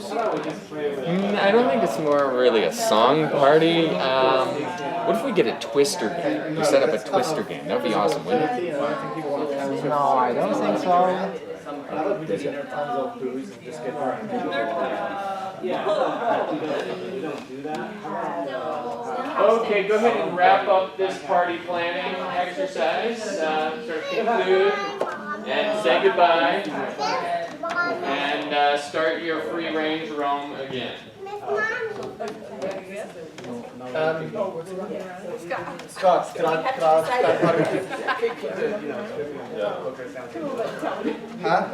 I don't think it's more really a song party. What if we get a Twister game? We set up a Twister game. That'd be awesome, wouldn't it? No, I don't think so. Okay, go ahead and wrap up this party planning exercise. Sort of conclude and say goodbye. And start your free range roam again. Scott, can I Huh?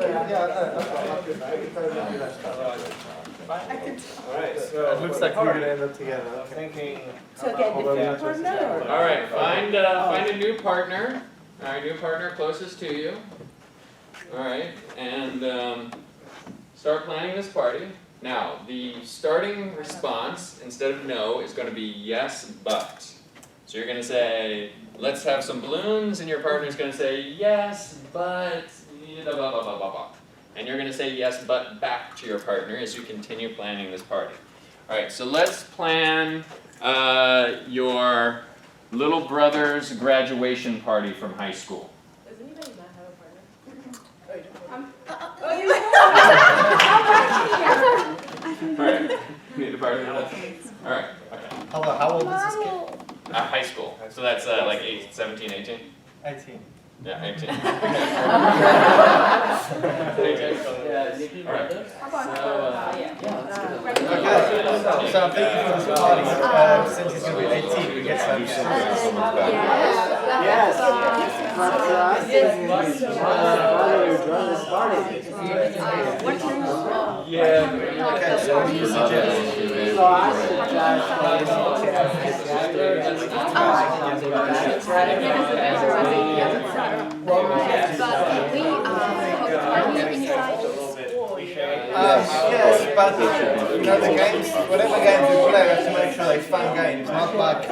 Alright, so it looks like we're gonna end up together. I'm thinking. Alright, find a new partner. Alright, new partner closest to you. Alright, and start planning this party. Now, the starting response, instead of no, is going to be yes, but. So you're going to say, let's have some balloons, and your partner's going to say, yes, but, blah, blah, blah, blah, blah. And you're going to say yes, but back to your partner as you continue planning this party. All right, so let's plan your little brother's graduation party from high school. Does anybody not have a partner? Alright, need a partner? Alright, okay. How old is this kid? High school, so that's like 17, 18? 18. Yeah, 18. 18? Alright. Okay, so I'm thinking for this party, since he's going to be 18, we get some. Yes. Yeah. Okay, so what do you suggest? Yes, but the games, whatever games we play, we have to make sure they're fun games, not like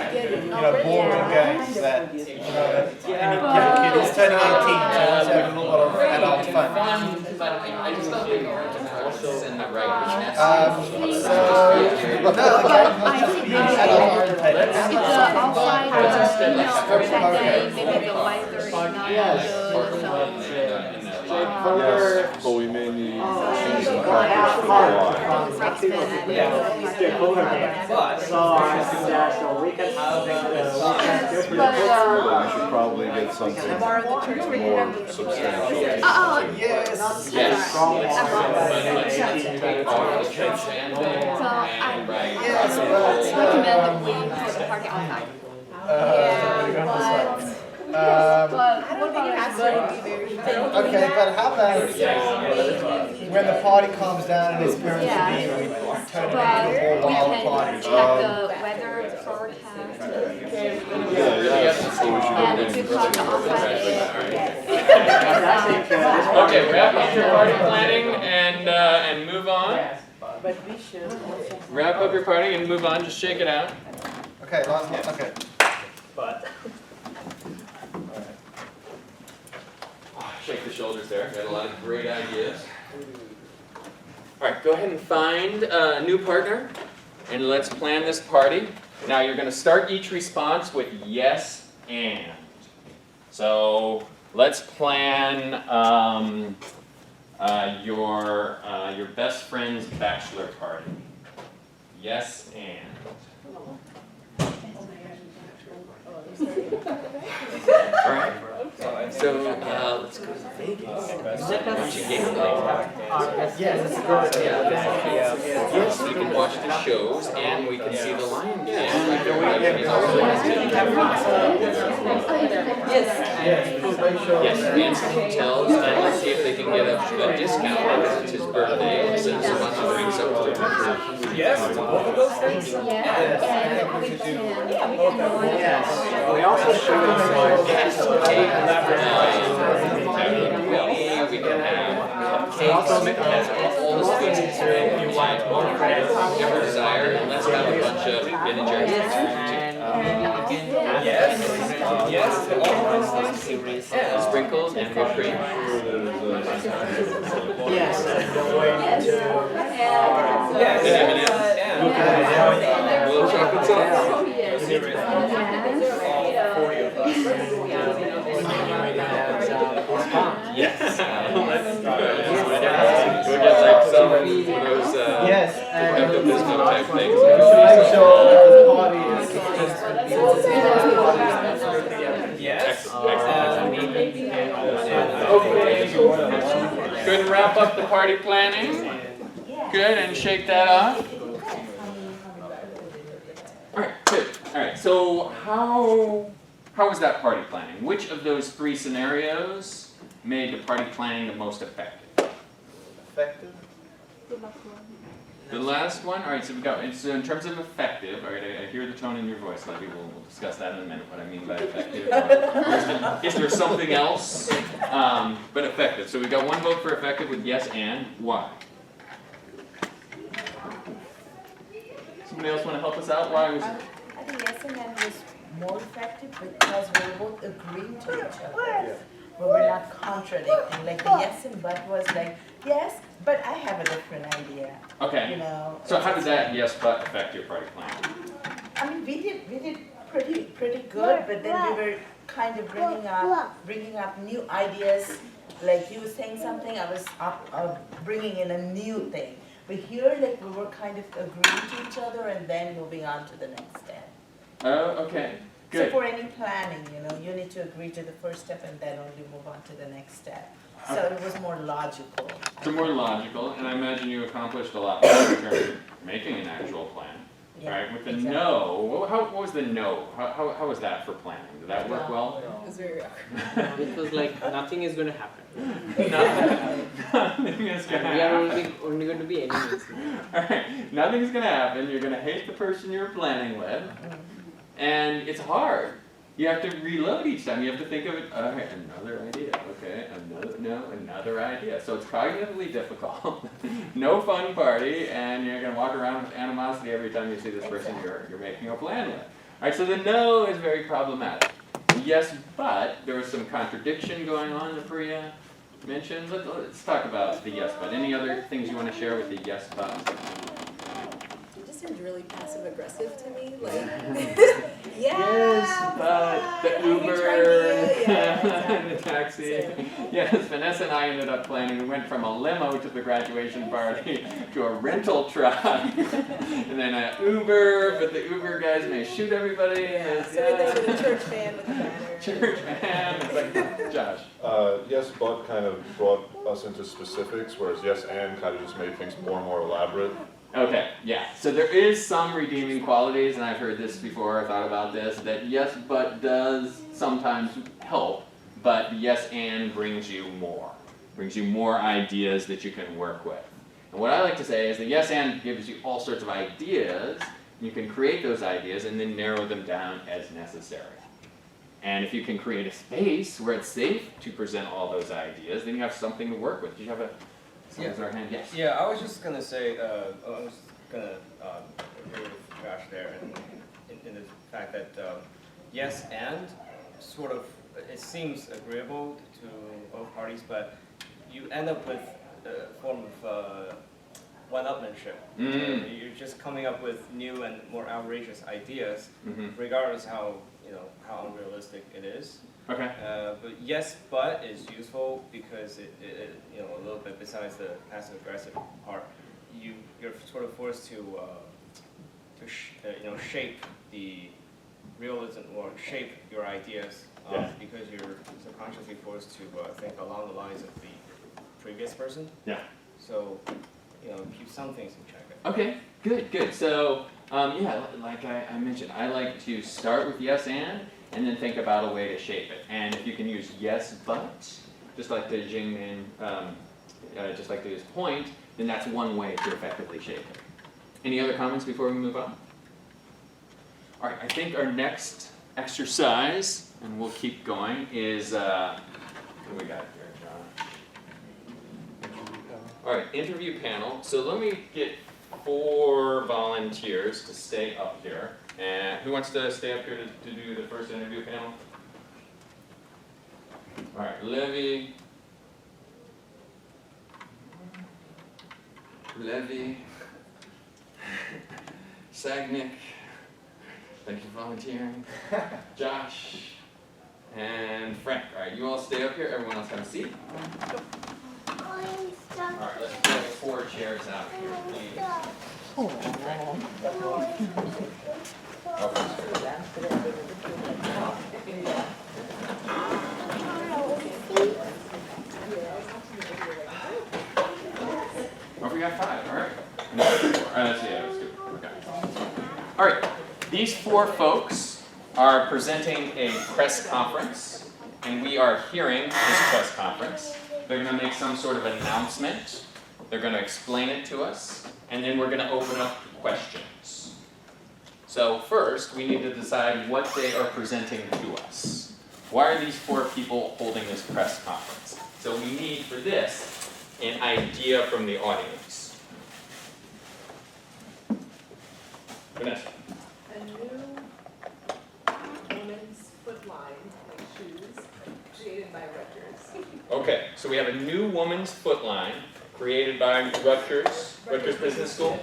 boring games that any given kid is turning 18 so he's having a lot of adult fun. I just don't think it's in the right. No, the game has just been adult oriented. Yes, but we may need cheese and crackers for the but we should probably get something more substantial. Yes. Yes. Recommend that we hold the party outside. Okay, but how about when the party calms down and his parents are here, we turn it into a whole wild party? Check the weather forecast. So we should And go if you in. call the outside. Okay, wrap up your party planning and move on. Wrap up your party and move on. Just shake it out. Okay, last one. Okay. Shake the shoulders there. Got a lot of great ideas. All right, go ahead and find a new partner, and let's plan this party. Now you're going to start each response with yes and. So let's plan your best friend's bachelor party. Yes and. All right. So let's go to Vegas. Watch a game later. Yes, we can watch the shows and we can see the Lion King. Yes, and some hotels, and let's see if they can get a discount because it's his birthday and since he wants to bring something to him. Yes, both of those things? We also should Yes, we can have cupcakes, we can have all the sweets you want, ever desire, and let's have a bunch of Ben and Jerry's. Yes. Yes. His sprinkles and whipped cream. Yes, and the way to. A little chocolate sauce. Yes. We'll get like some of those Yes, Pepto-Bismol type things. I'm sure the party is Good, and wrap up the party planning. Good, and shake that off. Alright, good. Alright, so how was that party planning? Which of those three scenarios made the party planning the most effective? effective. The last one? Alright, so we got, so in terms of effective, alright, I hear the tone in your voice, Levy, we'll discuss that in a minute, what I mean by effective. Is there something else? But effective, so we got one vote for effective with yes and, why? Somebody else want to help us out? Why was it? I think SNN was more effective because we were both agreeing to each other. But we're not contradicting. Like the yes and but was like, yes, but I have a different idea. You Okay, know. so how did that yes but affect your party plan? I mean, we did pretty good, but then we were kind of bringing up new ideas. Like you were saying something, I was bringing in a new thing. But here, like we were kind of agreeing to each other and then moving on to the next step. Oh, okay, So good. for any planning, you know, you need to agree to the first step and then only move on to the next step. So it was more logical. So more logical, and I imagine you accomplished a lot more in terms of making an actual plan. Yeah, Right, with the exactly. no, what was the no? How was that for planning? Did that work well? It was very awkward. It was like nothing is going to happen. Nothing is gonna We are happen. only going to be enemies. Alright, nothing's gonna happen, you're gonna hate the person you're planning with, and it's hard. You have to reload each time, you have to think of it, alright, another idea, okay, another idea. So it's cognitively difficult, no fun party, and you're gonna walk around with animosity every time you see this person you're making a plan with. Alright, so the no is very problematic. Yes, but there was some contradiction going on that Priya mentioned. Let's talk about the yes, but. Any other things you want to share with the yes, but? It just seemed really passive aggressive to me. Like, Yes, but the Uber, and the taxi. Yes, Vanessa and I ended up planning, we went from a limo to the graduation party to a rental truck, and then an Uber, but the Uber guys may shoot everybody. yeah. So we did a church van with a banner. Church man, it's like, Josh. Yes, but kind of brought us into specifics, whereas yes and kind of just made things more and more elaborate. Okay, yeah, so there is some redeeming qualities, and I've heard this before, I thought about this, that yes but does sometimes help, but yes and brings you more ideas that you can work with. And what I like to say is that yes and gives you all sorts of ideas, you can create those ideas and then narrow them down as necessary. And if you can create a space where it's safe to present all those ideas, then you have something to work with. Do you have someone's our hand? Yes. Yeah, I was just gonna say, I was gonna agree with Josh there in the fact that yes and sort of, it seems agreeable to both parties, but you end up with a form of one-upmanship. You're just coming up with new and more outrageous ideas, regardless how unrealistic it is. Okay. But yes, but is useful because it a little bit besides the passive aggressive part, you're sort of forced to shape the realism or shape your ideas because you're subconsciously forced to think along the lines of the previous person. Yeah. So keep some things in check. Okay, good. So, like I mentioned, I like to start with yes and then think about a way to shape it. And if you can use yes but, just like the Jingmin, just like his point, then that's one way to effectively shape it. Any other comments before we move on? All right, I think our next exercise, and we'll keep going, is, what do we got here, Josh? All right, interview panel. So let me get 4 volunteers to stay up here. And who wants to stay up here to do the first interview panel? Alright, Levy, Sagnick, thank you for volunteering, Josh, and Frank. Alright, you all stay up here, everyone else have a seat. Alright, let's pull 4 chairs out here, please. Oh, we got 5, alright. No, 4. That's good. Okay. Alright, these 4 folks are presenting a press conference, and we are hearing this press conference. They're going to make some sort of announcement. They're going to explain it to us, and then we're going to open up to questions. So first, we need to decide what they are presenting to us. Why are these 4 people holding this press conference? So we need, for this, an idea from the audience. Vanessa. A new women's foot line, like shoes, created by Rutgers. Okay, so we have a new woman's foot line created by Rutgers Business School.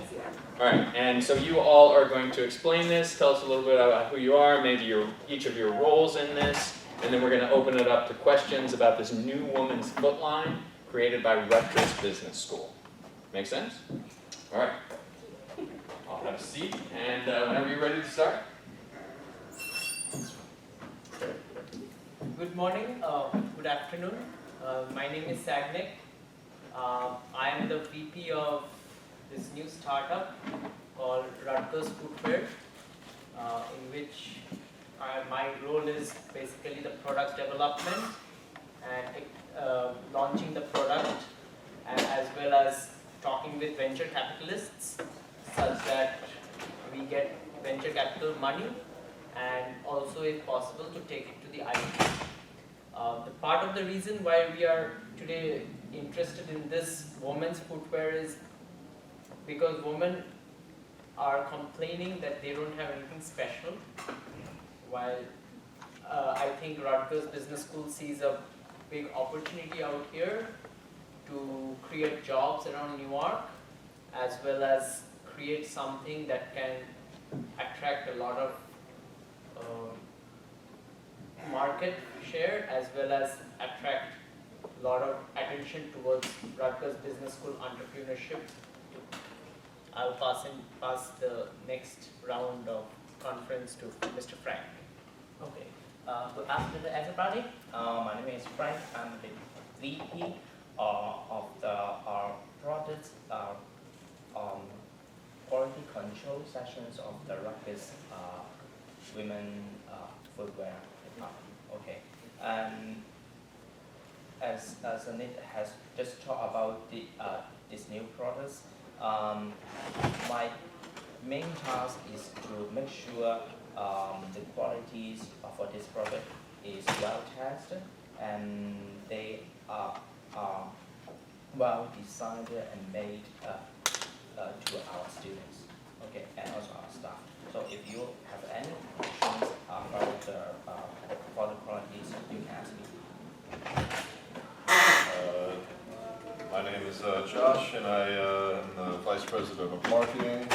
All right, and so you all are going to explain this, tell us a little bit about who you are, maybe each of your roles in this, and then we're going to open it up to questions about this new woman's foot line created by Rutgers Business School. Make sense? All right. I'll have a seat, and whenever you're ready to start. Good morning, good afternoon. My name is Sagnick. I am the VP of this new startup called Rutgers Footwear, in which my role is basically the product development and launching the product, and as well as talking with venture capitalists such that we get venture capital money and also, if possible, to take it to the IPO. The part of the reason why we are today interested in this women's footwear is because women are complaining that they don't have anything special, while I think Rutgers Business School sees a big opportunity out here to create jobs around Newark, as well as create something that can attract a lot of market share, as well as attract a lot of attention towards Rutgers Business School entrepreneurship. I'll pass the next round of conference to Mr. Frank. Okay. Good afternoon, everybody. My name is Frank. I'm the VP of our products quality control sessions of the Rutgers women footwear department. Okay. As Anita has just talked about these new products, my main task is to make sure the qualities for this product is well tested and they are well designed and made to our students, okay, and also our staff. So if you have any questions about the product qualities, you can ask me. My name is Josh, and I am the Vice President of Marketing.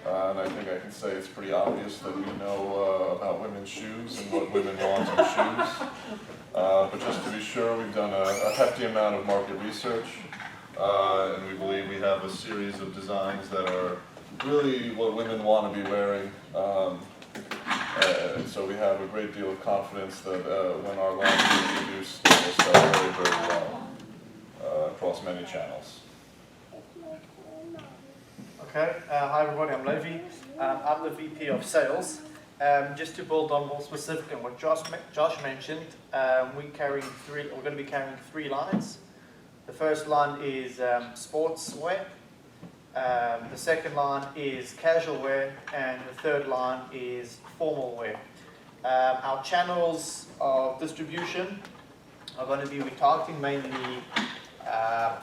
And I think I can say it's pretty obvious that we know about women's shoes and what women want in shoes. But just to be sure, we've done a hefty amount of market research. And we believe we have a series of designs that are really what women want to be wearing. And so we have a great deal of confidence that when our line is introduced, it will sell very, very well across many channels. Okay, hi everybody, I'm Levi. I'm the VP of Sales. Just to build on more specific on what Josh mentioned, we're going to be carrying 3 lines. The first line is sportswear, the second line is casual wear, and the third line is formal wear. Our channels of distribution are going to be retargeting mainly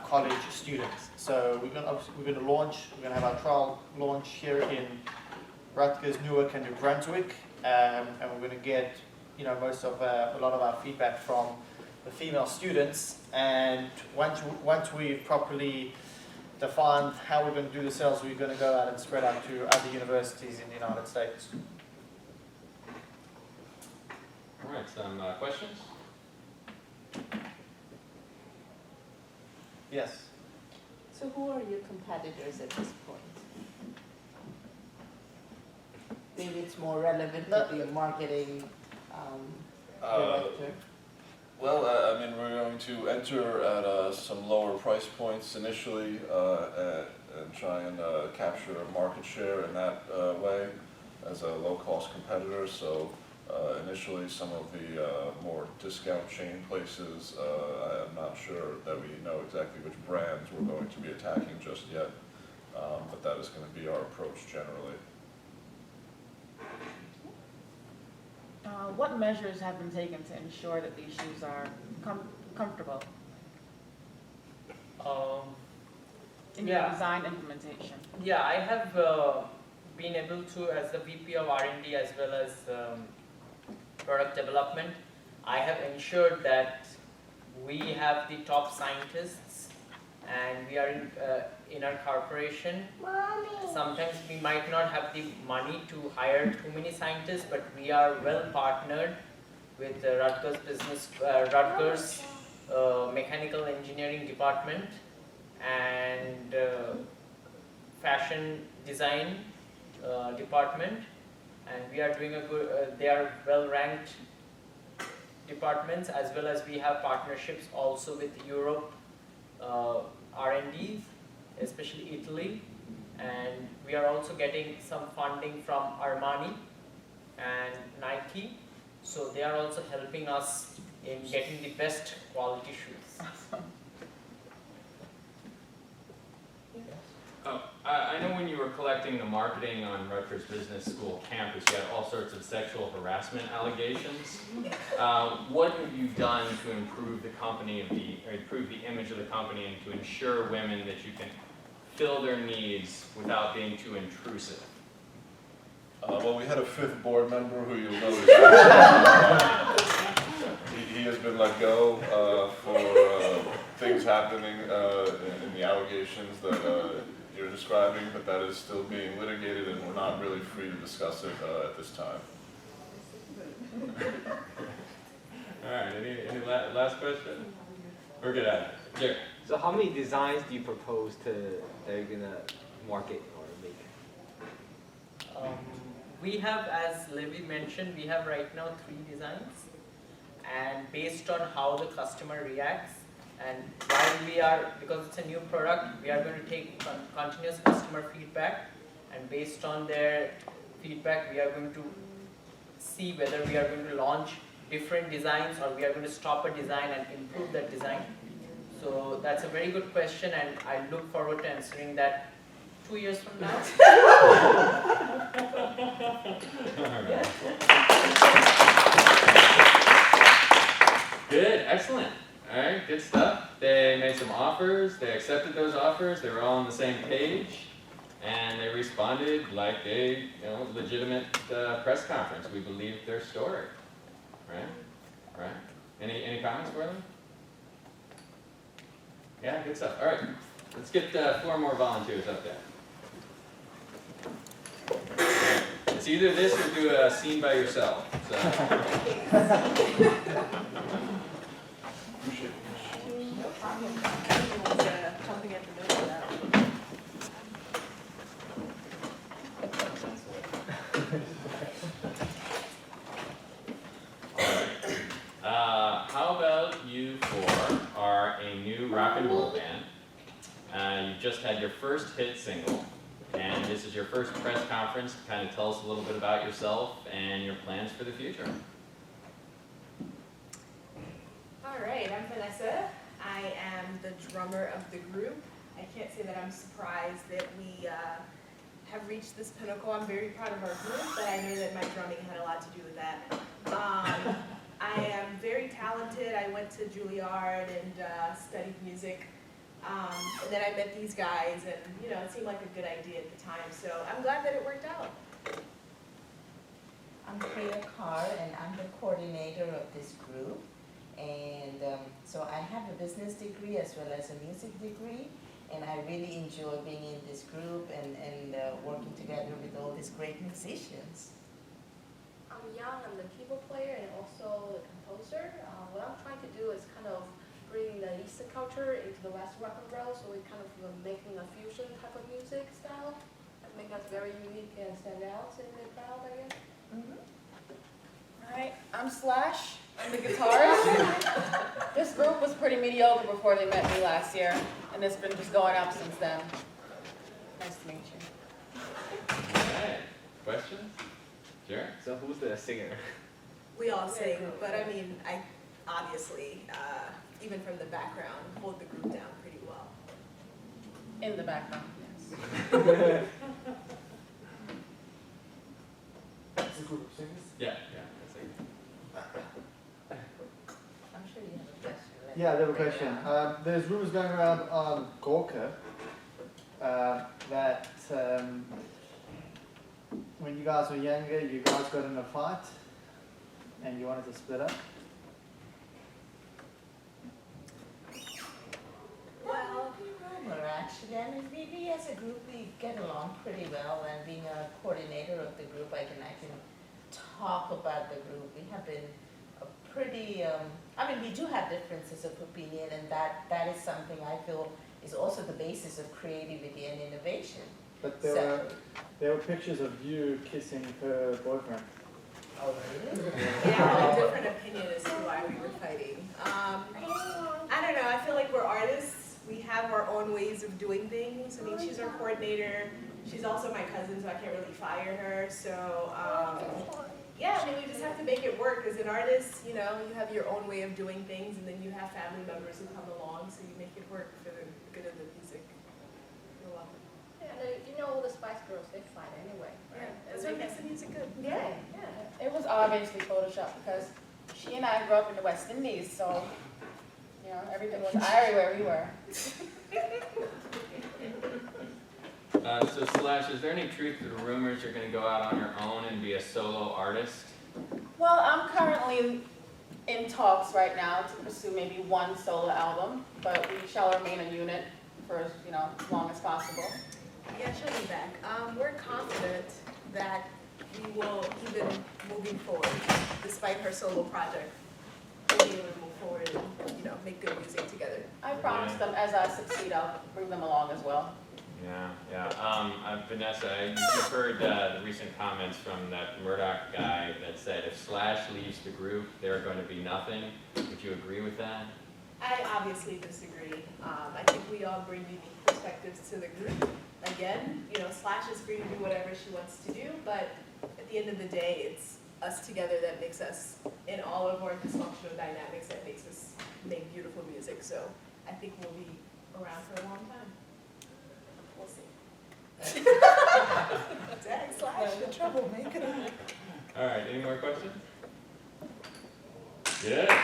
college students. So we're going to have our trial launch here in Rutgers, Newark, and New Brunswick, and we're going to get a lot of our feedback from the female students, and once we've properly defined how we're going to do the sales, we're going to go out and spread out to other universities in the United States. All right, some questions? Yes. So who are your competitors at this point? Maybe it's more relevant to the marketing director. Well, I mean, we're going to enter at some lower price points initially and try and capture a market share in that way as a low-cost competitor. So initially, some of the more discount chain places, I'm not sure that we know exactly which brands we're going to be attacking just yet, but that is going to be our approach generally. What measures have been taken to ensure that these shoes are comfortable in your Yeah. design implementation? Yeah, I have been able to, as the VP of R&D as well as product development, I have ensured that we have the top scientists, and we are in our corporation. Sometimes we might not have the money to hire too many scientists, but we are well partnered with the Rutgers Mechanical Engineering Department and Fashion Design Department, and we are doing a good. They are well ranked departments, as well as we have partnerships also with Europe R&Ds, especially Italy, and we are also getting some funding from Armani and Nike, so they are also helping us in getting the best quality shoes. Oh, I know when you were collecting the marketing on Rutgers Business School campus, you had all sorts of sexual harassment allegations. What have you done to improve the company or improve the image of the company and to ensure women that you can fill their needs without being too intrusive? Well, we had a fifth board member who you'll notice. He has been let go for things happening in the allegations that you're describing, but that is still being litigated, and we're not really free to discuss it at this time. All right, any last question? We're good at it. Jerry. So how many designs do you propose that you're gonna market or make? We have, as Levi mentioned, we have right now 3 designs, and based on how the customer reacts, and while we are, because it's a new product, we are going to take continuous customer feedback, and based on their feedback, we are going to see whether we are going to launch different designs or we are going to stop a design and improve that design. So that's a very good question, and I look forward to answering that 2 years from now. Good, excellent. All right, good stuff. They made some offers, they accepted those offers, they were all on the same page, and they responded like a legitimate press conference. We believed their story, right? Right? Any comments for them? Yeah, good stuff. All right, let's get 4 more volunteers up there. It's either this or do a scene by yourself. So. How about you 4 are a new rock and roll band. You just had your first hit single, and this is your first press conference. Kind of tell us a little bit about yourself and your plans for the future. All right, I'm Vanessa. I am the drummer of the group. I can't say that I'm surprised that we have reached this pinnacle. I'm very proud of our group, but I know that my drumming had a lot to do with that. I am very talented. I went to Juilliard and studied music. And then I met these guys, and it seemed like a good idea at the time. So I'm glad that it worked out. I'm Priya Kaur, and I'm the coordinator of this group. And so I have a business degree as well as a music degree, and I really enjoy being in this group and working together with all these great musicians. I'm young, I'm the keyboard player and also the composer. What I'm trying to do is kind of bring the Eastern culture into the West rock and roll, so we're kind of making a fusion type of music style that make us very unique and stand out in the crowd, I guess. Alright, I'm Slash. I'm the guitarist. This group was pretty mediocre before they met me last year, and it's been just going up since then. Nice to meet you. Alright, questions? Sure. So who's the singer? We all sing, but I mean, I obviously, even from the background, hold the group down pretty well. In the background, yes. Is the group of singers? Yeah, that's it. I'm sure you have a question. Yeah, I have a question. There's rumors going around on Gorka that when you guys were younger, you guys got in a fight and you wanted to split up. Well, rumor actually. I mean, we as a group, we get along pretty well, and being a coordinator of the group, I can talk about the group. We have been a pretty, I mean, we do have differences of opinion, and that is something I feel is also the basis of creativity and innovation. But there were pictures of you kissing her boyfriend. Oh, really? Yeah, I have a different opinion as to why we were fighting. I don't know, I feel like we're artists. We have our own ways of doing things. I mean, she's our coordinator. She's also my cousin, so I can't really fire her. So, yeah, I mean, we just have to make it work. As an artist, you know, you have your own way of doing things, and then you have family members who come along, so you make it work for the good of the music. You're welcome. Yeah, and you know all the Spice Girls, they fight anyway, right? Yeah, that's what makes the music good. Yeah. It was obviously Photoshopped because she and I grew up in the West Indies, so, you know, everything was airy where we were. So Slash, is there any truth to the rumors you're going to go out on your own and be a solo artist? Well, I'm currently in talks right now to pursue maybe one solo album, but we shall remain a unit for, you know, as long as possible. Yeah, she'll be back. We're confident that we will, even moving forward, despite her solo project, we'll be able to move forward and, you know, make good music together. I promise them as I succeed, I'll bring them along as well. Yeah. Vanessa, you've heard the recent comments from that Murdoch guy that said if Slash leaves the group, they're going to be nothing. Would you agree with that? I obviously disagree. I think we all bring unique perspectives to the group. Again, you know, Slash is free to do whatever she wants to do, but at the end of the day, it's us together that makes us, in all of our dysfunctional dynamics, that makes us make beautiful music. So I think we'll be around for a long time. We'll see. Dang, Slash, the troublemaker. All right, any more questions? Good. All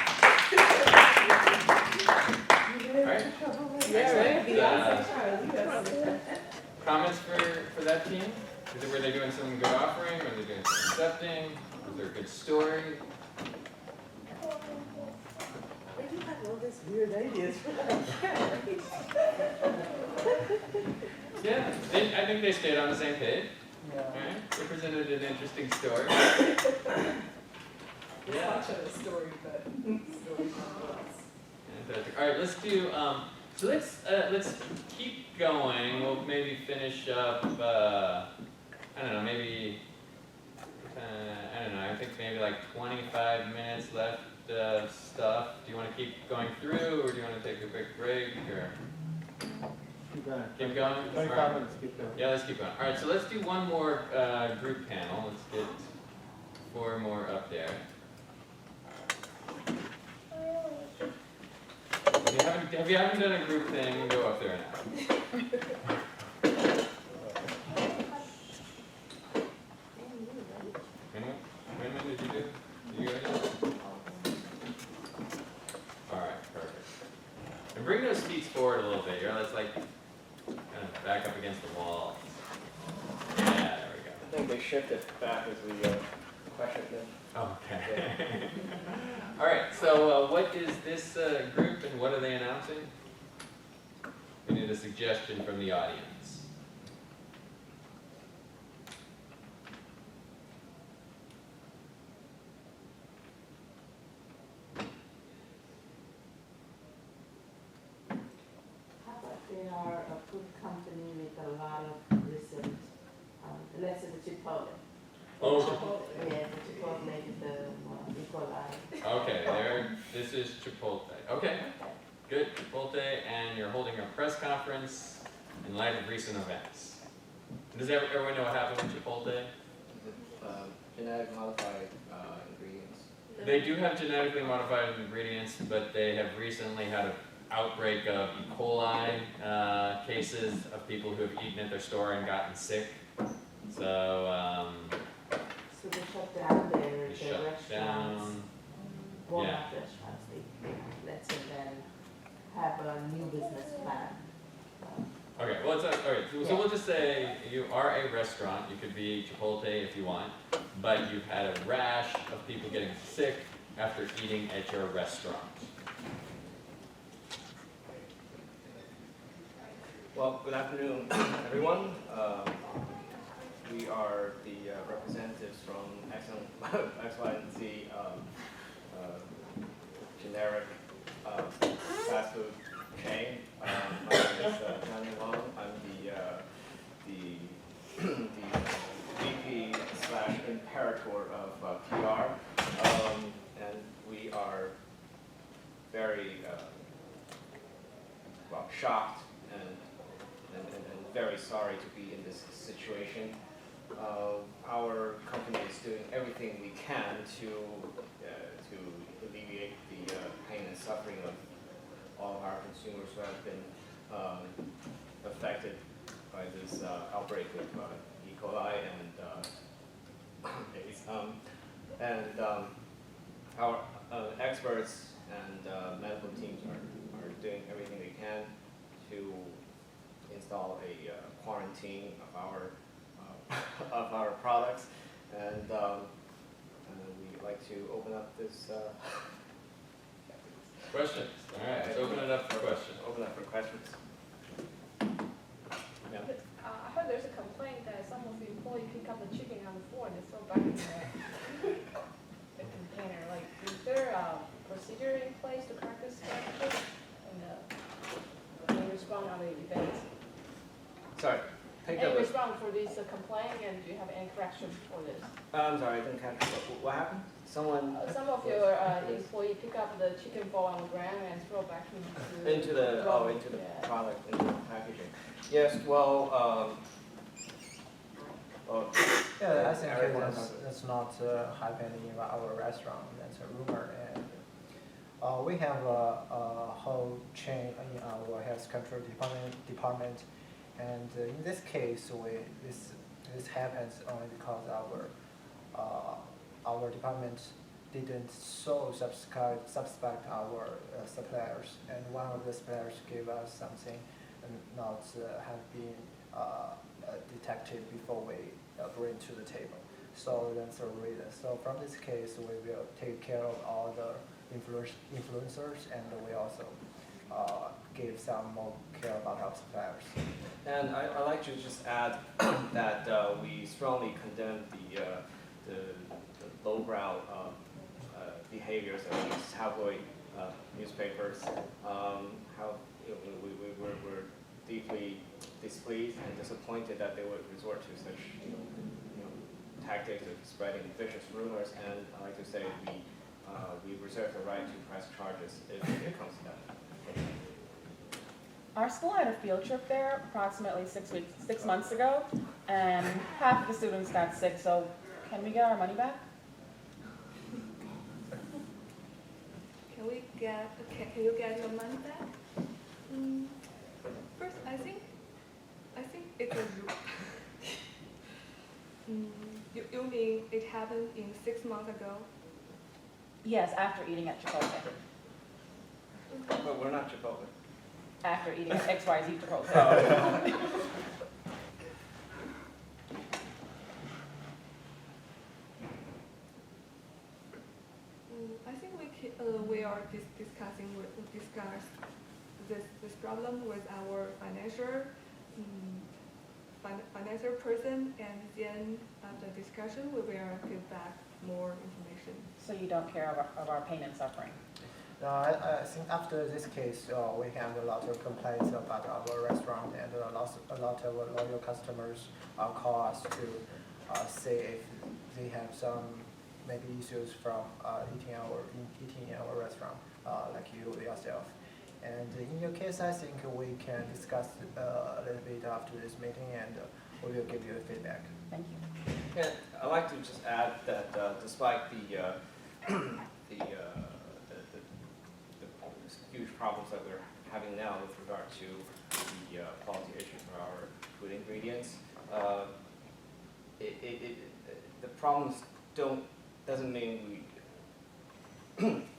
right. Excellent. Comments for that team? Were they doing something good offering? Were they doing something accepting? Was there a good story? Where do you have all these weird ideas from? Yeah, I think they stayed on the same page. Yeah. All right, they presented an interesting story. Yeah. Such a story, but story nonetheless. Fantastic. All right, let's do. So let's keep going. We'll maybe finish up. I don't know. Maybe. I don't know. I think maybe like 25 minutes left of stuff. Do you want to keep going through, or do you want to take a quick break, or? Keep going. Keep going? 25 All right. minutes, keep going. Yeah, let's keep going. All right, so let's do one more group panel. Let's get 4 more up there. If you haven't done a group thing, go up there now. When did you do? You guys? All right, perfect. And bring those feet forward a little bit. Let's like kind of back up against the wall. Yeah, there we go. I think they shifted back as we question then. Okay. All right, so what is this group and what are they announcing? We need a suggestion from the audience. How about they are a food company with a lot of recent, let's say the Chipotle. Oh. Yeah, the Chipotle is the E. coli. Okay, this is Chipotle. Okay, good, Chipotle, and you're holding a press conference in light of recent events. Does everyone know what happened with Chipotle? Genetic modified ingredients. They do have genetically modified ingredients, but they have recently had an outbreak of E. coli cases of people who have eaten at their store and gotten sick. So, So they shut down their they shut restaurants, down. walk-up Yeah. restaurants, let's say then have a new business plan. Okay, well, it's okay. So we'll just say you are a restaurant. You could be Chipotle if you want, but you've had a rash of people getting sick after eating at your restaurant. Well, good afternoon, everyone. We are the representatives from X, Y, and Z generic fast food chain. My name is Johnny Wong. I'm the VP / imperator of PR, and we are very shocked and very sorry to be in this situation. Our company is doing everything we can to alleviate the pain and suffering of all of our consumers who have been affected by this outbreak of E. coli and AIDS. Our experts and medical teams are doing everything they can to install a quarantine of our products, and we'd like to open up this. Questions? All right, let's open it up for questions. Open up for questions. Yeah. I heard there's a complaint that some of the employees pick up the chicken on the floor and they throw back in the container. Like, is there a procedure in place to correct this practice and respond on the event? Sorry. Any response for this complaint, and do you have any correction for this? I'm sorry, I didn't catch what happened. Someone Some of your employees pick up the chicken ball on the ground and throw back into the Yeah. product, into the packaging. Yes, well, Yeah, I think Eric, that's not happening in our restaurant. That's a rumor, and we have a whole chain in our health control department, and in this case, this happens only because our department didn't so suspect our suppliers, and one of the suppliers gave us something not have been detected before we bring to the table. So that's the reason. So from this case, we will take care of all the influencers, and we also give some more care about our suppliers. and I'd like to just add that we strongly condemn the lowbrow behaviors of these tabloid newspapers. How we're deeply displeased and disappointed that they would resort to such tactics of spreading vicious rumors. And I like to say we reserve the right to press charges if it comes to that. Our school had a field trip there approximately 6 months ago, and half of the students got sick, so can we get our money back? Can you get your money back? First, I think it's a you mean it happened in 6 months ago? Yes, after eating at Chipotle. But we're not Chipotle. After eating at XYZ Chipotle. are discuss this problem with our financial person, and then after discussion, we will give back more information. So you don't care of our pain and suffering? No, I think after this case, we have a lot of complaints about our restaurant, and a lot of loyal customers call us to say if they have some maybe issues from eating in our restaurant, like you yourself. And in your case, I think we can discuss a little bit after this meeting, and we will give you a feedback. Thank you. And I'd like to just add that despite the huge problems that we're having now with regard to the quality issues for our food ingredients, the problems doesn't mean we.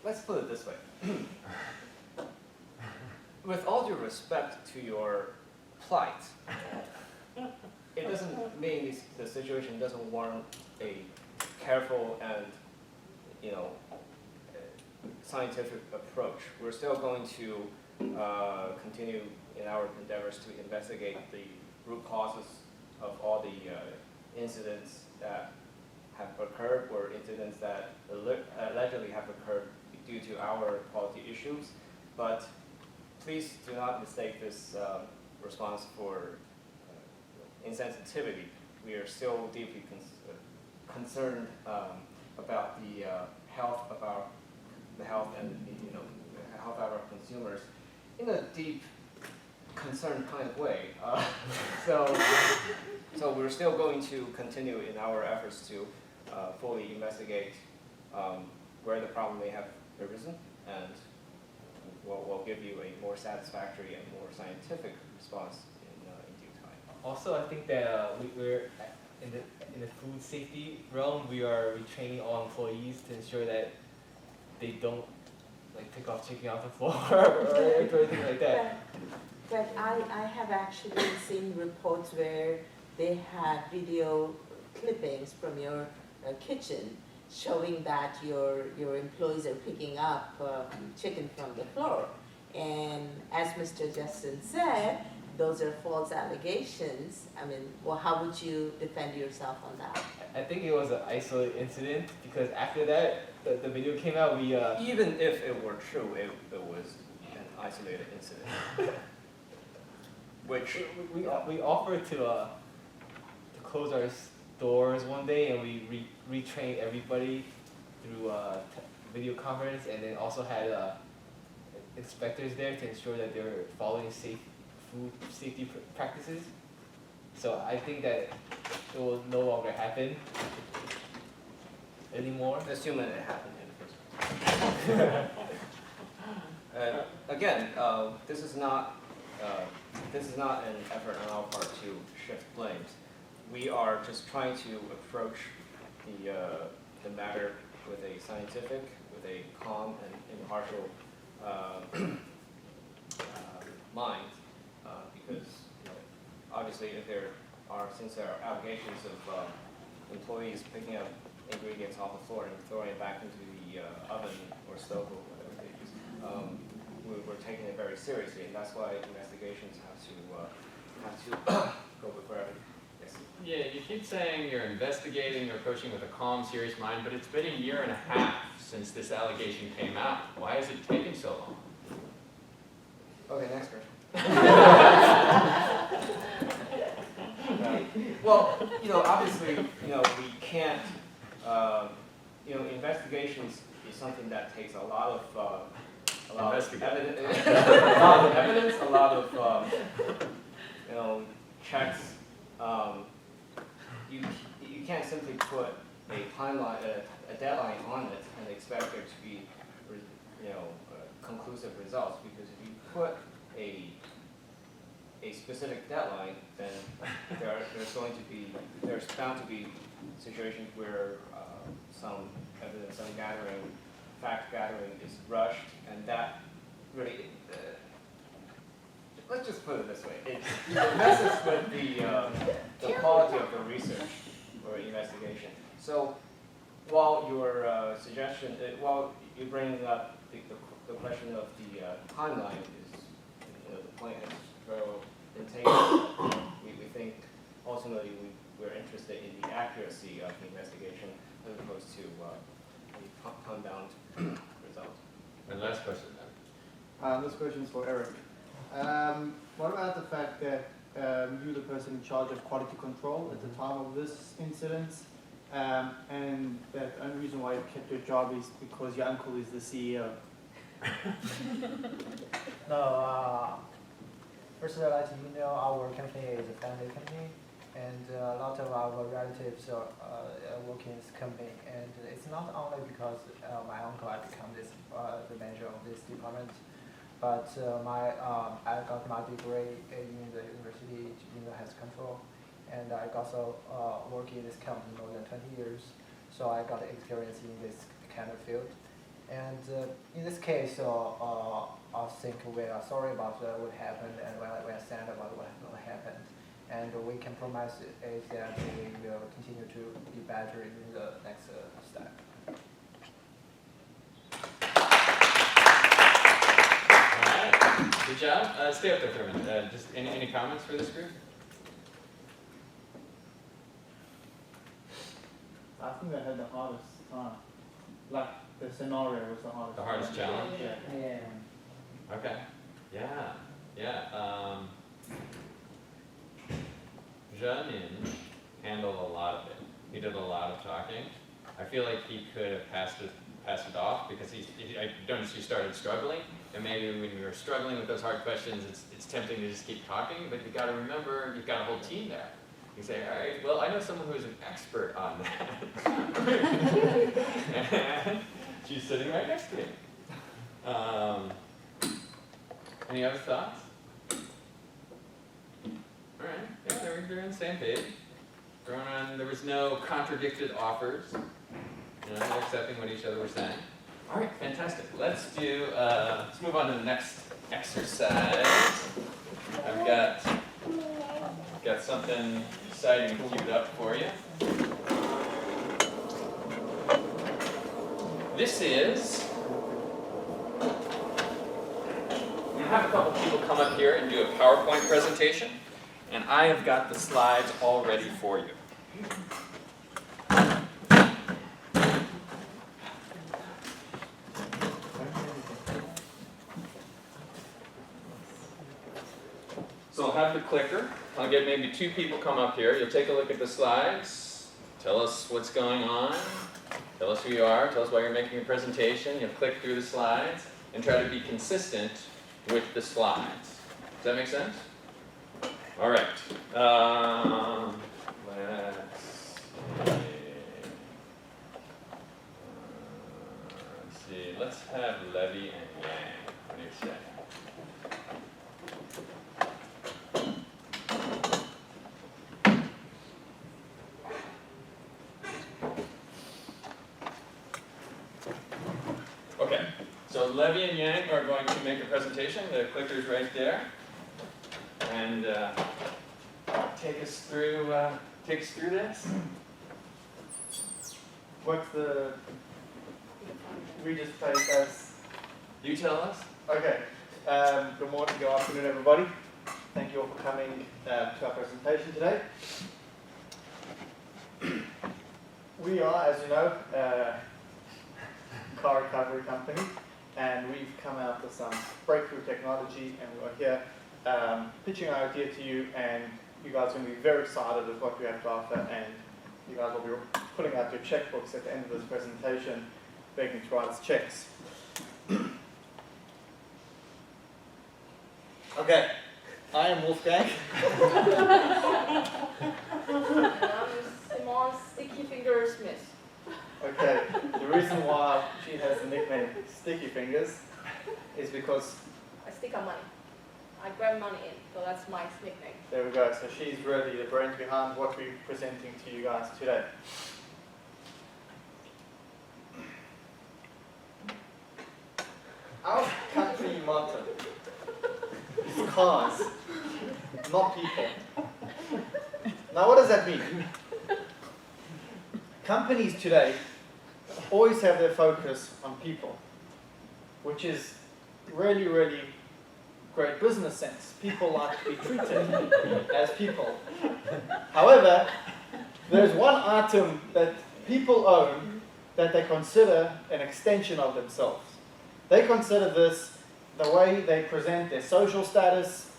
Let's put it this way. With all due respect to your plight, it doesn't mean the situation doesn't warrant a careful and, scientific approach. We're still going to continue in our endeavors to investigate the root causes of all the incidents that have occurred, or incidents that allegedly have occurred due to our quality issues. But please do not mistake this response for insensitivity. We are still deeply concerned about the health of our health of our consumers in a deep, concerned kind of way. So we're still going to continue in our efforts to fully investigate where the problem may have arisen, and we'll give you a more satisfactory and more scientific response in due time. Also, I think that we're in the food safety realm. We are retraining all employees to ensure that they don't take off chicken off the floor or anything like that. But I have actually seen reports where they had video clippings from your kitchen showing that your employees are picking up chicken from the floor. And as Mr. Justin said, those are false allegations. I mean, well, how would you defend yourself on that? I think it was an isolated incident, because after that, the video came out, we... Even if it were true, it was an isolated incident. Which... We offered to close our stores one day, and we retrained everybody through video conference, and then also had inspectors there to ensure that they were following food safety practices. So I think that it will no longer happen anymore. Assuming it happened in the first place. Again, this is not an effort on our part to shift blames. We are just trying to approach the matter with a scientific, with a calm and impartial mind, because obviously if since there are allegations of employees picking up ingredients off the floor and throwing it back into the oven or stove or whatever they use, we're taking it very seriously, and that's why investigations have to go before everything. Yes. Yeah, you keep saying you're investigating, you're approaching with a calm, serious mind, but it's been 1.5 years since this allegation came out. Why has it taken so long? Okay, next question. Well, obviously, we can't, investigations is something that takes a lot of evidence, a lot of, checks. You can't simply put a timeline, a deadline on it and expect there to be, conclusive results, because if you put a specific deadline, then there's bound to be situations where some evidence, some fact gathering is rushed, and that really, let's just put it this way, it messes with the quality of the research or investigation. So while your suggestion, while you're bringing up the question of the timeline is, the plan is very intact. We think ultimately we're interested in the accuracy of the investigation as opposed to the come-down result. And last question then. This question is for Eric. What about the fact that you're the person in charge of quality control at the time of this incident, and that the only reason why you kept your job is because your uncle is the CEO? No, first I'd like to know our company is a family company, and a lot of our relatives work in this company. And it's not only because my uncle had become the manager of this department, but I got my degree in the university in the health control, and I also work in this company more than 20 years, so I got experience in this kind of field. And in this case, I think we are sorry about what happened, and we are sad about what happened. And we can promise is that we will continue to be better in the next step. All right, good job. Stay up there for a minute. Just any comments for this group? I think I had the hardest time. Like, the scenario was the hardest. The hardest challenge? Yeah. Okay. Yeah. Janin handled a lot of it. He did a lot of talking. I feel like he could have passed it off because I noticed you started struggling, and maybe when we were struggling with those hard questions, it's tempting to just keep talking, but you got to remember you've got a whole team there. You say, all right, well, I know someone who's an expert on that. And she's sitting right next to me. Any other thoughts? All right, yeah, they're on the same page. There was no contradicted offers. They're accepting what each other were saying. All right, fantastic. Let's move on to the next exercise. I've got something exciting queued up for you. This is, I'm going to have a couple people come up here and do a PowerPoint presentation, and I have got the slides all ready for you. So I'll have the clicker. I'll get maybe 2 people come up here. You'll take a look at the slides. Tell us what's going on. Tell us who you are. Tell us why you're making a presentation. You'll click through the slides and try to be consistent with the slides. Does that make sense? All right. Let's see. Let's have Levy and Yang. What do you say? Okay, so Levy and Yang are going to make a presentation. The clicker's right there, and take us through this. What's the Regis Place as? You tell us. Okay. Good morning, good afternoon, everybody. Thank you all for coming to our presentation today. We are, as you know, a car recovery company, and we've come out with some breakthrough technology, and we're here pitching our idea to you, and you guys are going to be very excited with what we have to offer, and you guys will be pulling out your checkbooks at the end of this presentation, begging to write us checks. Okay, I am Wolfgang. And I'm Simone Sticky Finger Smith. Okay, the reason why she has the nickname Sticky Fingers is because I stick on money. I grab money in, so that's my nickname. there we go. So she's really the brain behind what we're presenting to you guys today. Our company motto is cars, not people. Now what does that mean? Companies today always have their focus on people, which is really, really great business sense. People like to be treated as people. However, there's one item that people own that they consider an extension of themselves. They consider this the way they present their social status.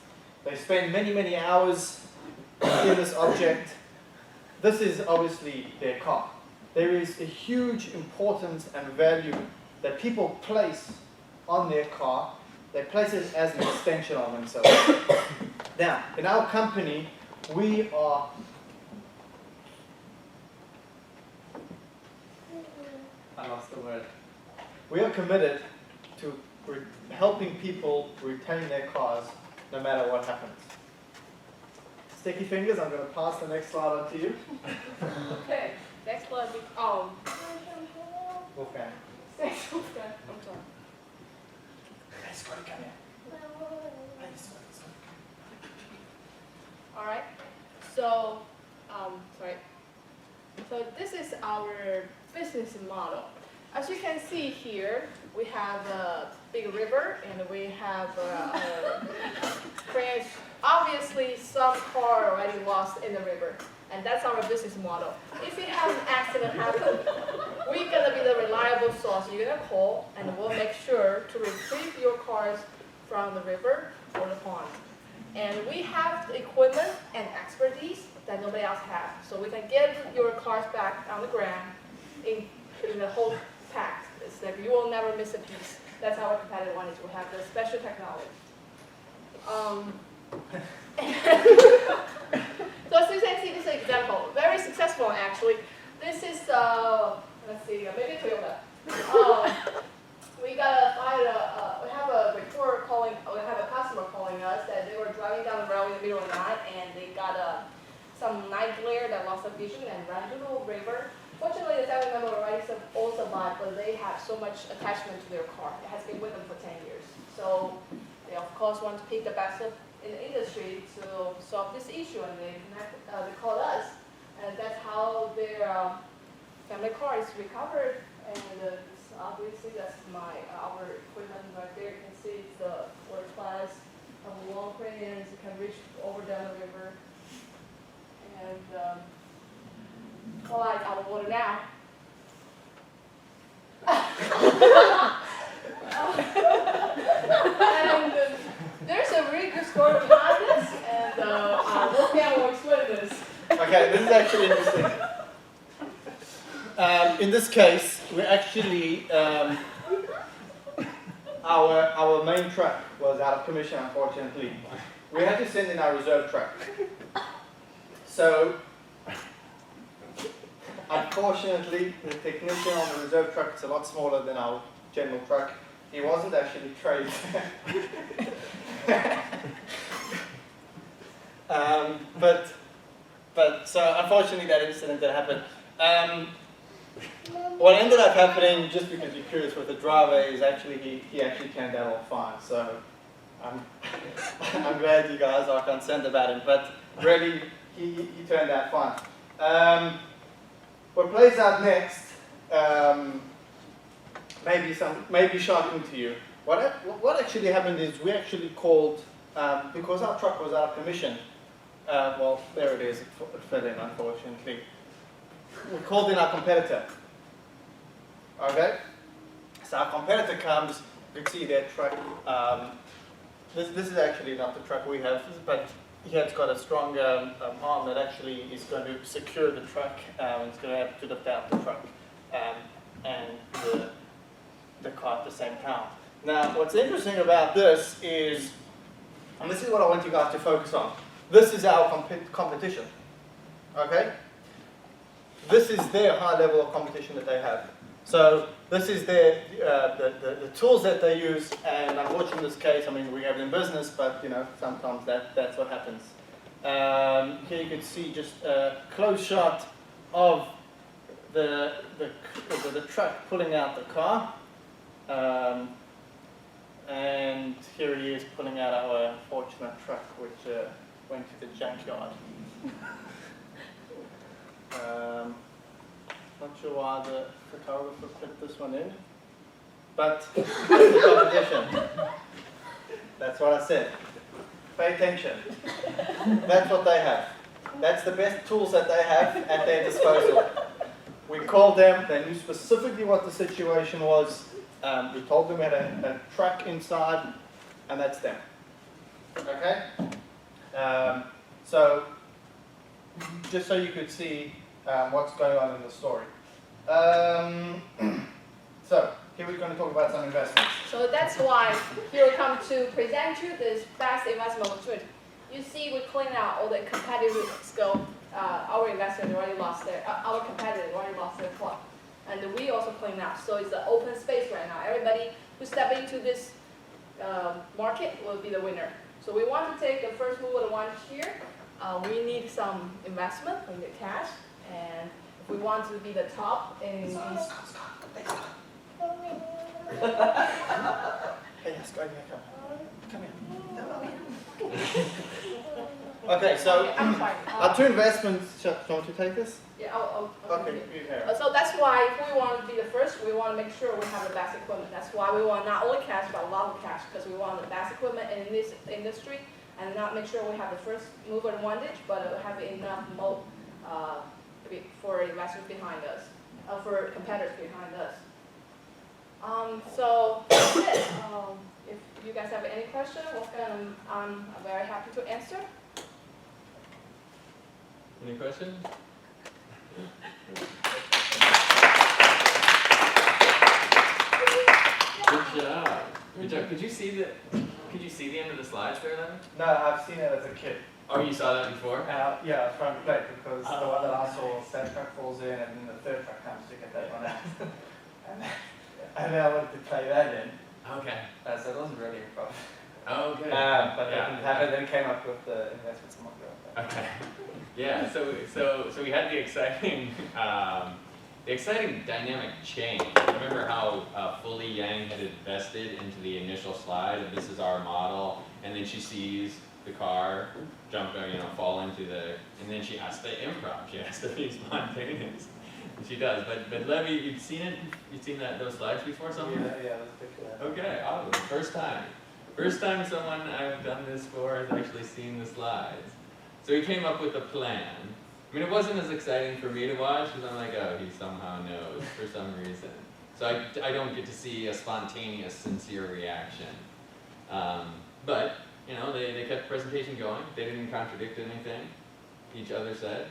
They spend many, many hours in this object. This is obviously their car. There is a huge importance and value that people place on their car. They place it as an extension of themselves. Now, in our company, we are I lost the word. We are committed to helping people retain their cars no matter what happens. Sticky fingers, I'm going to pass the next slide on to you. Okay, next one. Wolfgang. Thanks, Wolfgang. I'm sorry. Let's go, come here. All right. So, sorry. So this is our business model. As you can see here, we have a big river and we have a branch. Obviously, some car already lost in the river, and that's our business model. If you have an accident happen, we're gonna be the reliable source. You're gonna call, and we'll make sure to retrieve your cars from the river or the pond. And we have the equipment and expertise that nobody else has, so we can get your cars back on the ground in the whole pack. It's like you will never miss a piece. That's our competitive advantage. We have the special technology. So as you can see, this is an example. Very successful, actually. This is, let's see, maybe Toyota. We have a report calling, we have a customer calling us that they were driving down the road in the middle of the night and they got some night glare that lost their vision and ran into the river. Fortunately, the family member already all survived, but they have so much attachment to their car. It has been with them for 10 years. So they, of course, want to pick the best in the industry to solve this issue, and they called us, and that's how their family car is recovered. And obviously, that's our equipment right there. You can see it's the water class of long cranes. It can reach over down the river. And collide our water now. And there's a really good story behind this, and Wolfgang will explain this. Okay, this is actually interesting. In this case, we actually, our main truck was out of commission, unfortunately. We had to send in our reserve truck. So, unfortunately, the technician on the reserve truck is a lot smaller than our general truck. He wasn't actually trained. But so unfortunately that incident that happened. What ended up happening, just because you're curious with the driver, is actually he actually turned out all fine. So I'm glad you guys are concerned about him. But really, he turned out fine. What plays out next may be shocking to you. What actually happened is we actually called, because our truck was out of commission. Well, there it is. It fell in, unfortunately. We called in our competitor. Okay? So our competitor comes, you can see their truck. This is actually not the truck we have, but he has got a strong arm that actually is going to secure the truck. It's going to have to lift out the truck and the car at the same time. Now, what's interesting about this is, and this is what I want you guys to focus on. This is our competition. Okay? This is their high level of competition that they have. So this is their the tools that they use, and unfortunately in this case, I mean, we have it in business, but you know, sometimes that's what happens. Here you can see just a close shot of the truck pulling out the car, and here he is pulling out our unfortunate truck, which went to the junkyard. Not not sure why the photographer put this one in, but that's the competition. That's what I said. Pay attention. That's what they have. That's the best tools that they have at their disposal. We called them, they knew specifically what the situation was. We told them we had a truck inside, and that's them. Okay? So, just so you could see what's going on in the story. So, here we're going to talk about some investments. So that's why here we come to present you this best investment opportunity. You see, we clean out all the competitive skill. Our investors already lost their, our competitors already lost their club. And we also clean out. So it's an open space right now. Everybody who step into this market will be the winner. So we want to take the first mover advantage here. We need some investment, we need cash. And if we want to be the top in these... Hey, let's go. Come here. Okay, so I'm sorry. our two investments. Do you want to take this? Yeah, I'll Okay, continue. you have. So that's why if we want to be the first, we want to make sure we have the best equipment. That's why we want not only cash, but a lot of cash, because we want the best equipment in this industry, and not make sure we have the first mover advantage, but have enough moat for investors behind us, for competitors behind us. So that's it. If you guys have any questions, I'm very happy to answer. Any questions? Good job. Good job. Could you see the end of the slides there, then? No, I've seen it as a kid. Oh, you saw that before? Yeah, I was trying to play it because the one that I saw, that truck falls in and then the third truck comes to get that one out. and then I wanted to play that in. Okay. So it wasn't really a problem. Okay. But I didn't have it, then came up with the investments I'm not Okay. Yeah. So we had the exciting dynamic change. Remember how fully Yang had invested into the initial slide of this is our model, and then she sees the car jump, fall into the, and then she has to improv. She has to be spontaneous. And she does. But Levy, you've seen it? You've seen those slides before somewhere? Yeah, that's a picture. Okay, awesome. First time someone I've done this for has actually seen the slides. So he came up with a plan. I mean, it wasn't as exciting for me to watch because I'm like, oh, he somehow knows for some reason. So I don't get to see a spontaneous, sincere reaction. But, they kept the presentation going. They didn't contradict anything each other said.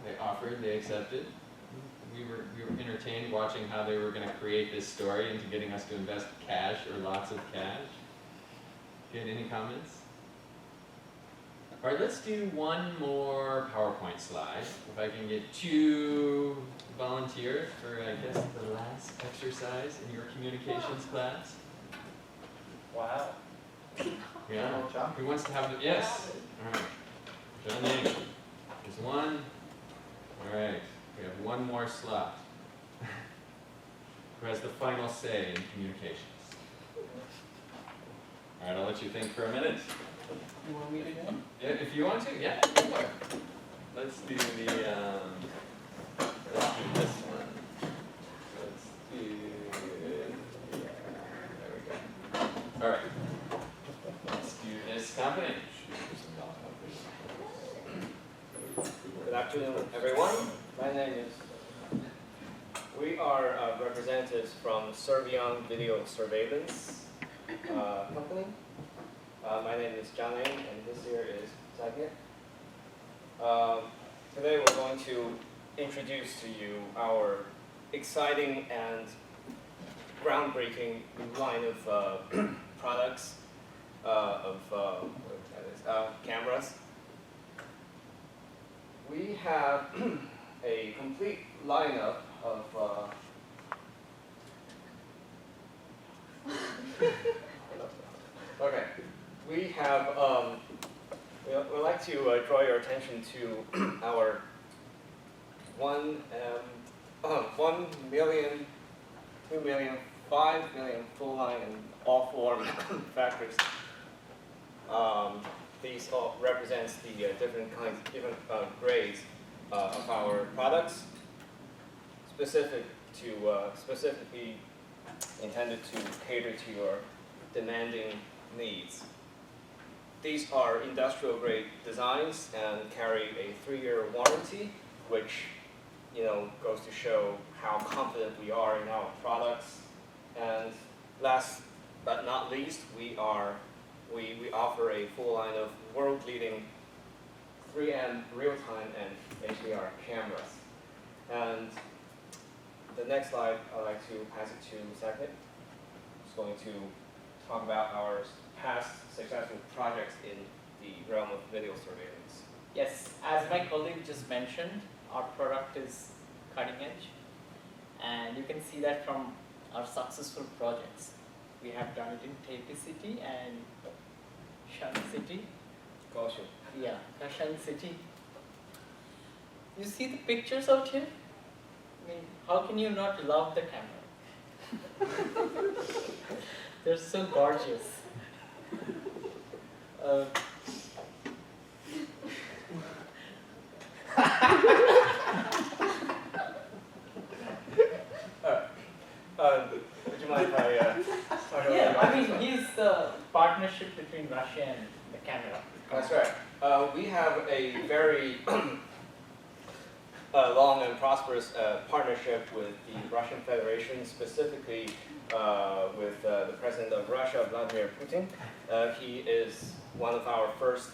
They offered, they accepted. We were entertained watching how they were going to create this story into getting us to invest cash or lots of cash. Good, any comments? All right, let's do one more PowerPoint slide. If I can get 2 volunteers for, I guess, the last exercise in your communications class. Wow. Yeah. Who wants to have the, yes. All right. John Yang. There's one. All right. We have one more slot. Who has the final say in communications? All right, I'll let you think for a minute. You want me to go? Yeah, if you want to, yeah. Let's do the let's do this one. Let's do there we go. All right. Let's do this company. Good afternoon, everyone. My name is. We are representatives from Servion Video Surveillance company. My name is John Ng, and this here is Sagnik. Today we're going to introduce to you our exciting and groundbreaking line of products of cameras. We have a complete lineup of okay. We have we'd like to draw your attention to our 1 million, 2 million, 5 million full line and all form factors. These all represents the different grades of our products. specifically intended to cater to your demanding needs. These are industrial grade designs and carry a 3-year warranty, which goes to show how confident we are in our products. And last but not least, we offer a full line of world-leading 3M real-time and HDR cameras. And the next slide, I'd like to pass it to Sagnik, who's going to talk about our past successful projects in the realm of video surveillance. Yes, as my colleague just mentioned, our product is cutting edge, and you can see that from our successful projects. We have done it in Taipei City and Shan City. Kaohsiung. Yeah, Kashan City. You see the pictures out here? I mean, how can you not love the camera? They're so gorgeous. Would you mind if I talk about Yeah, I mean, he's the partnership between Russia and the camera. That's right. We have a very long and prosperous partnership with the Russian Federation, specifically with the President of Russia, Vladimir Putin. He is one of our first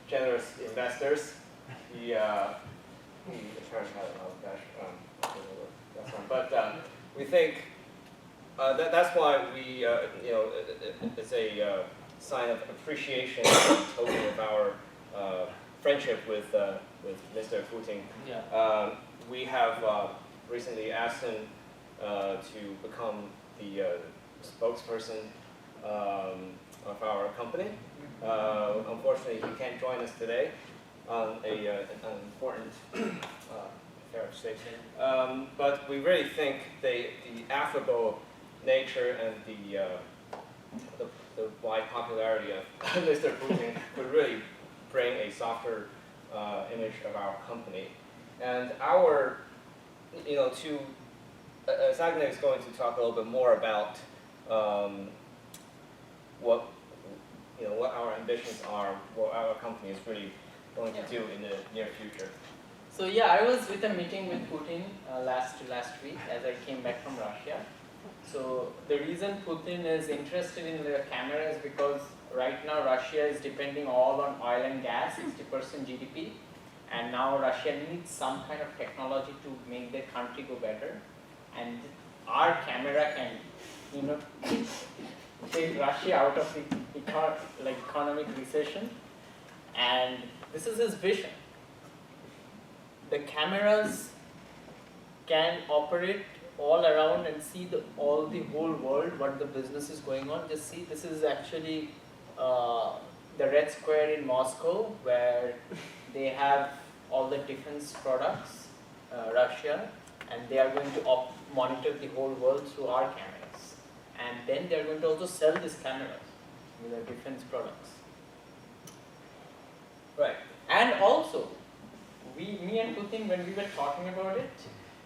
generous investors. He apparently had a lot of cash. That's one. But we think that's why we, it's a sign of appreciation and token of our friendship with Mr. Putin. Yeah. We have recently asked him to become the spokesperson of our company. Unfortunately, he can't join us today on an important affair of state. But we really think the affable nature and the wide popularity of Mr. Putin could really bring a softer image of our company. And our, Sagnik is going to talk a little bit more about what our ambitions are, what our company is really going to do in the near future. So yeah, I was with a meeting with Putin last week as I came back from Russia. So the reason Putin is interested in the camera is because right now Russia is depending all on oil and gas, 60% GDP, and now Russia needs some kind of technology to make their country go better. And our camera can, take Russia out of the economic recession. And this is his vision. The cameras can operate all around and see the whole world, what the business is going on. Just see, this is actually the Red Square in Moscow, where they have all the defense products, Russia, and they are going to monitor the whole world through our cameras. And then they are going to also sell these cameras with their defense products. Right. And also, me and Putin, when we were talking about it,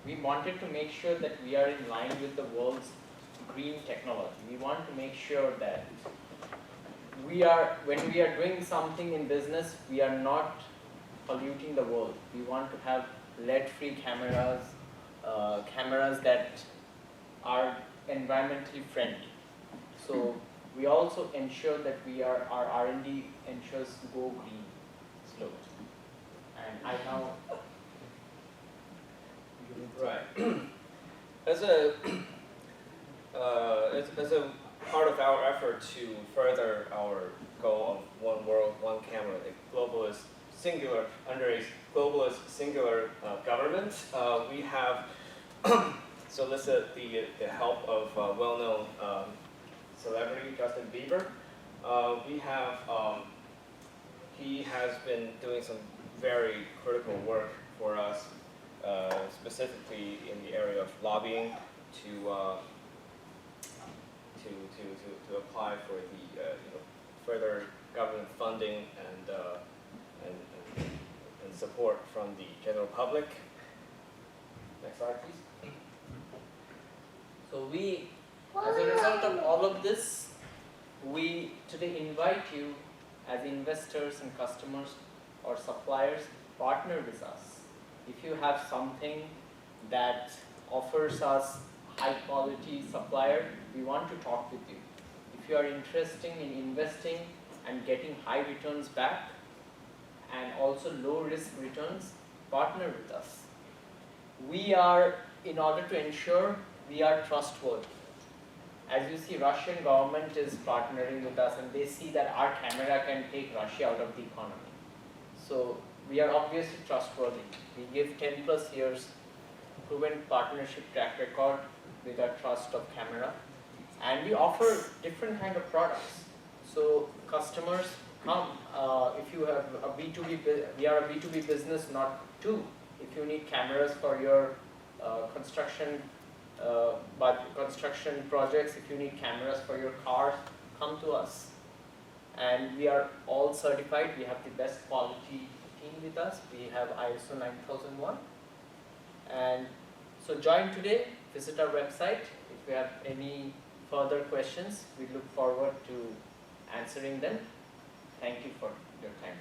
we wanted to make sure that we are in line with the world's green technology. We want to make sure that when we are doing something in business, we are not polluting the world. We want to have lead-free cameras, cameras that are environmentally friendly. So we also ensure that our R&D ensures to go green slow. And I now right. As a part of our effort to further our goal of one world, one camera, a globalist singular under a globalist singular government, we have solicited the help of well-known celebrity Justin Bieber. He has been doing some very critical work for us, specifically in the area of lobbying to apply for the further government funding and support from the general public. Next slide. we, as a result of all of this, we today invite you as investors and customers or suppliers, partner with us. If you have something that offers us high quality supplier, we want to talk with you. If you are interested in investing and getting high returns back and also low risk returns, partner with us. We are, in order to ensure we are trustworthy. As you see, Russian government is partnering with us and they see that our camera can take Russia out of the economy. So we are obviously trustworthy. We give 10 plus years proven partnership track record with our trust of camera. And we offer different kind of products. So customers come, if you have a B2B, we are a B2B business, not two. If you need cameras for your construction projects, if you need cameras for your cars, come to us. And we are all certified. We have the best quality team with us. We have ISO 9001. And so join today, visit our website. If you have any further questions, we look forward to answering them. Thank you for your time.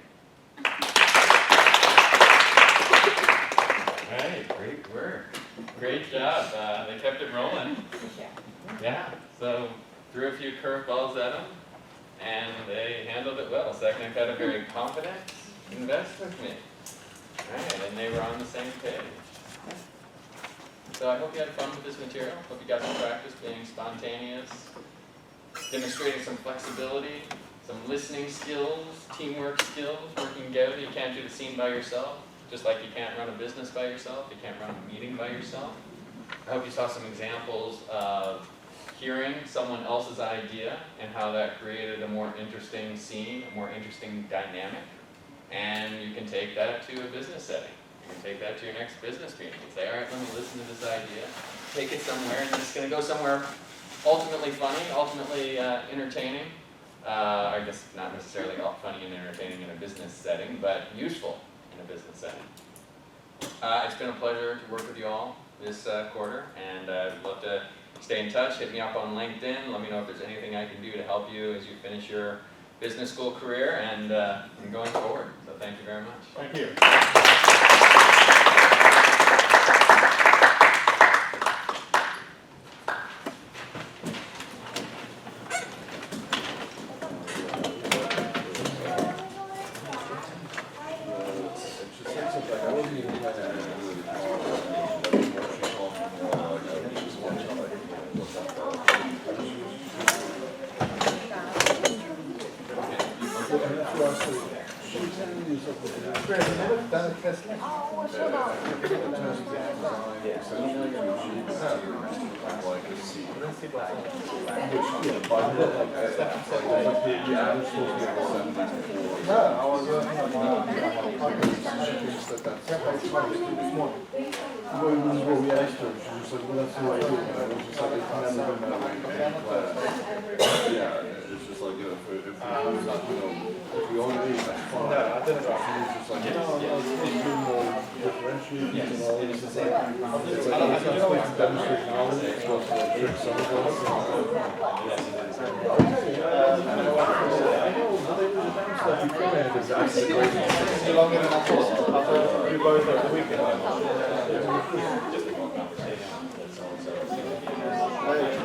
Hey, great work. Great job. They kept it rolling. Yeah, so threw a few curveballs at them, and they handled it well. Sagnik had a very confident invest with me. Right, and they were on the same page. So I hope you had fun with this material. Hope you got some practice being spontaneous, demonstrating some flexibility, some listening skills, teamwork skills, working together. You can't do the scene by yourself, just like you can't run a business by yourself, you can't run a meeting by yourself. I hope you saw some examples of hearing someone else's idea and how that created a more interesting scene, a more interesting dynamic. And you can take that to a business setting. You can take that to your next business meeting and say, all right, let me listen to this idea, take it somewhere, and it's going to go somewhere ultimately funny, ultimately entertaining. I guess not necessarily all funny and entertaining in a business setting, but useful in a business setting. It's been a pleasure to work with you all this quarter, and I'd love to stay in touch. Hit me up on LinkedIn. Let me know if there's anything I can do to help you as you finish your business school career and going forward. So thank you very much. Thank you.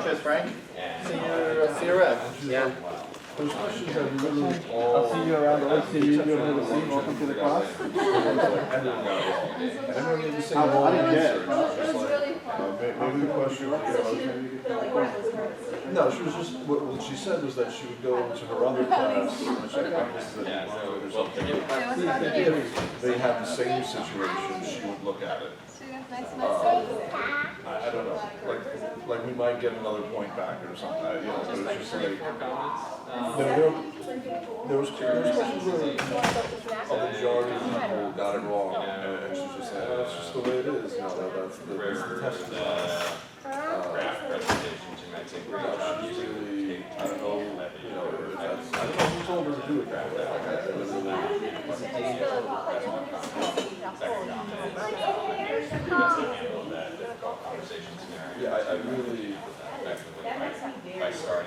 Cheers, Frank. See you around. Yeah. I'll see you around. I'll see you during the scene. Welcome to the class. I didn't get it. Maybe the question. No, she was just, what she said was that she would go to her other class, which I if they had the same situation, she would look at it. I don't know, like we might get another point back or something, you know, but it's just like, there was questions where a majority of people got it wrong, and she's just like, that's just the way it is, you know, that's the test of Craft presentations, you might take usually, I don't know, you know, if that's, I don't know who told her to do it that way. Yeah, I really, effectively That makes me very by starting.